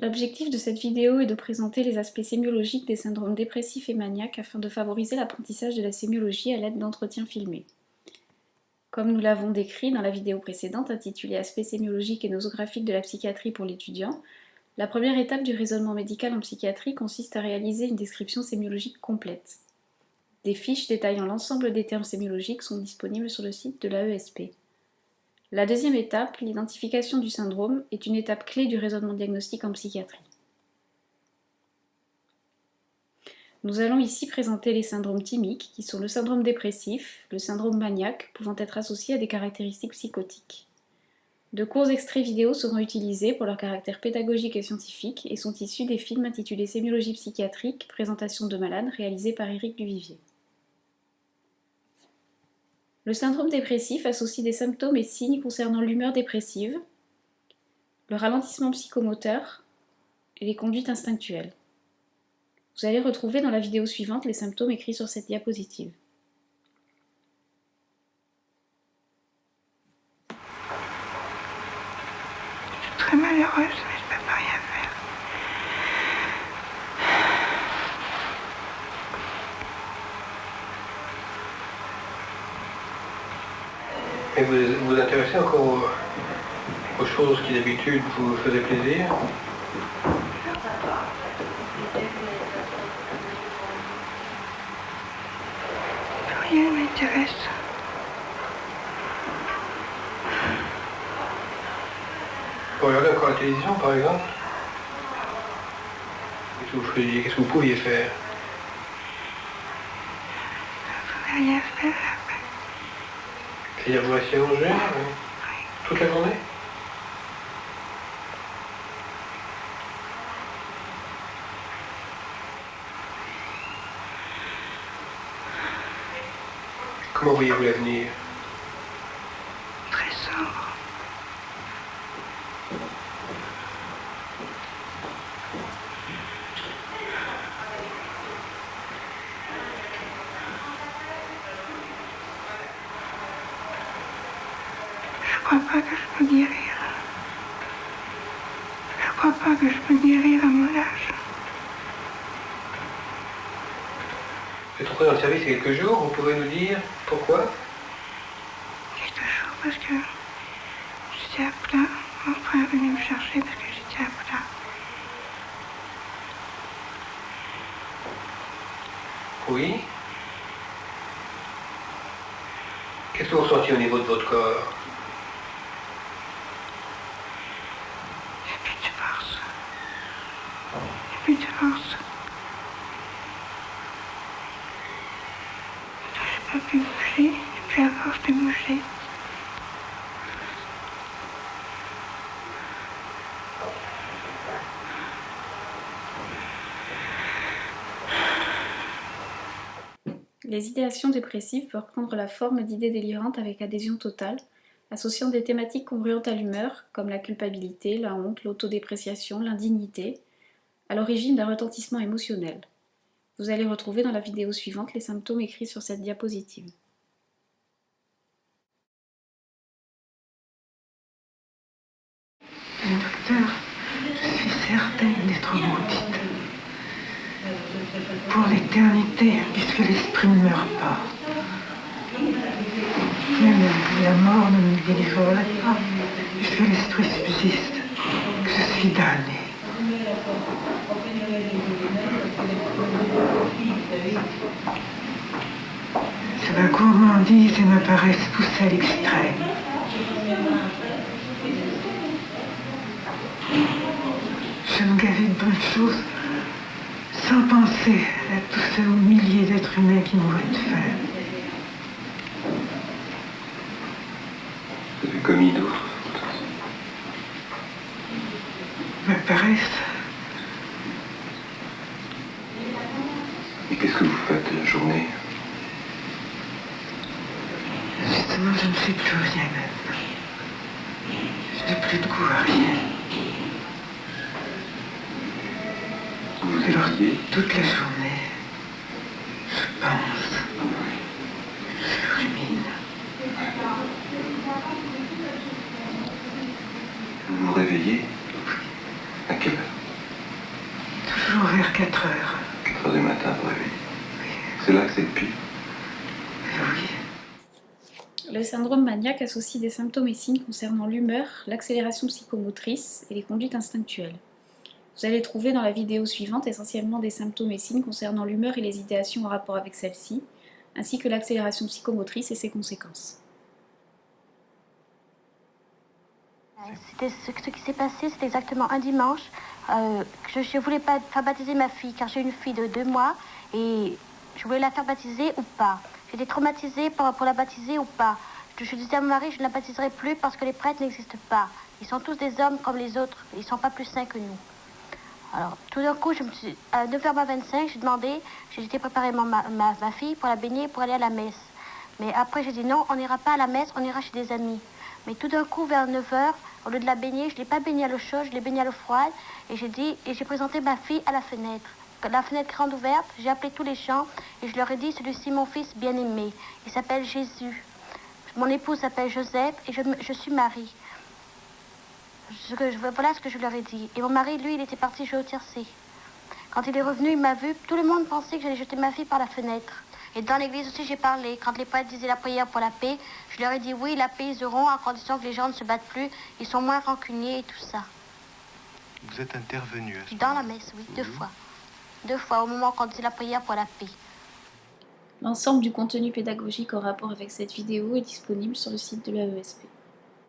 L'objectif de cette vidéo est de présenter les aspects sémiologiques des syndromes dépressifs et maniaques afin de favoriser l'apprentissage de la sémiologie à l'aide d'entretiens filmés. Comme nous l'avons décrit dans la vidéo précédente intitulée Aspects sémiologiques et nosographiques de la psychiatrie pour l'étudiant, la première étape du raisonnement médical en psychiatrie consiste à réaliser une description sémiologique complète. Des fiches détaillant l'ensemble des termes sémiologiques sont disponibles sur le site de l'AESP. La deuxième étape, l'identification du syndrome, est une étape clé du raisonnement diagnostique en psychiatrie. Nous allons ici présenter les syndromes thymiques, qui sont le syndrome dépressif, le syndrome maniaque, pouvant être associés à des caractéristiques psychotiques. De courts extraits vidéo seront utilisés pour leur caractère pédagogique et scientifique et sont issus des films intitulés Sémiologie psychiatrique, présentation de malades, réalisés par Éric Duvivier. Le syndrome dépressif associe des symptômes et signes concernant l'humeur dépressive, le ralentissement psychomoteur et les conduites instinctuelles. Vous allez retrouver dans la vidéo suivante les symptômes écrits sur cette diapositive. Je suis très malheureuse, mais je ne peux pas rien faire. Et vous vous intéressez encore aux choses qui d'habitude vous faisaient plaisir? Rien ne m'intéresse. Vous regardez encore la télévision par exemple? Qu'est-ce que vous faisiez? Qu'est-ce que vous pouviez faire? Je ne pouvais rien faire. C'est-à-dire vous restiez allongé toute la journée? Comment voyez-vous l'avenir? Très sombre. Je crois pas que je peux guérir. Je crois pas que je peux guérir à mon âge. Vous êtes entré dans le service il y a quelques jours, vous pouvez nous dire pourquoi? Quelques jours parce que j'étais à plat. Mon frère est venu me chercher parce que j'étais à plat. Oui. Qu'est-ce que vous ressentez au niveau de votre corps? J'ai plus de force. J'ai plus de force. J'ai pas pu bouger. J'ai plus la force de bouger. Les idéations dépressives peuvent prendre la forme d'idées délirantes avec adhésion totale, associant des thématiques congruentes à l'humeur, comme la culpabilité, la honte, l'autodépréciation, l'indignité, à l'origine d'un retentissement émotionnel. Vous allez retrouver dans la vidéo suivante les symptômes écrits sur cette diapositive. Docteur, je suis certaine d'être maudite. Pour l'éternité, puisque l'esprit ne meurt pas. Même la mort ne me délivrerait pas, puisque l'esprit subsiste, que je suis damnée. C'est ma gourmandise et ma paresse poussée à l'extrême. Je me gavais de bonnes choses sans penser à tous ces milliers d'êtres humains qui mouraient de faim. Vous avez commis d'autres fautes? Ma paresse, Et qu'est-ce que vous faites de la journée? justement, je ne fais plus rien maintenant. Je n'ai plus de goût à rien. Vous Alors, étudiez? toute la journée, je pense, je rumine. Vous vous réveillez? À quelle heure? toujours vers 4 heures. 4 heures du matin, oui. C'est là que c'est le pire. Oui. Le syndrome maniaque associe des symptômes et signes concernant l'humeur, l'accélération psychomotrice et les conduites instinctuelles. Vous allez trouver dans la vidéo suivante essentiellement des symptômes et signes concernant l'humeur et les idéations en rapport avec celle-ci, ainsi que l'accélération psychomotrice et ses conséquences. Ce qui s'est passé, c'était exactement un dimanche. Je ne voulais pas faire baptiser ma fille, car j'ai une fille de 2 mois, et je voulais la faire baptiser ou pas. J'étais traumatisée pour la baptiser ou pas. Je disais à mon mari, je ne la baptiserai plus parce que les prêtres n'existent pas. Ils sont tous des hommes comme les autres, ils ne sont pas plus saints que nous. Alors, tout d'un coup, à 9h25, j'ai été préparer ma fille pour la baigner, pour aller à la messe. Mais après, j'ai dit non, on n'ira pas à la messe, on ira chez des amis. Mais tout d'un coup, vers 9h, au lieu de la baigner, je ne l'ai pas baignée à l'eau chaude, je l'ai baignée à l'eau froide. Et j'ai présenté ma fille à la fenêtre. La fenêtre grande ouverte, j'ai appelé tous les gens et je leur ai dit, celui-ci, mon fils bien-aimé. Il s'appelle Jésus. Mon épouse s'appelle Joseph et je suis Marie. Voilà ce que je leur ai dit. Et mon mari, lui, il était parti jouer au tiercé. Quand il est revenu, il m'a vu. Tout le monde pensait que j'allais jeter ma fille par la fenêtre. Et dans l'église aussi, j'ai parlé. Quand les prêtres disaient la prière pour la paix, je leur ai dit oui, la paix, ils auront, à condition que les gens ne se battent plus. Ils sont moins rancuniers et tout ça. Vous êtes intervenu à ce Dans moment-là? la messe, oui, 2 fois. 2 fois, au moment quand on disait la prière pour la paix. L'ensemble du contenu pédagogique en rapport avec cette vidéo est disponible sur le site de l'AESP.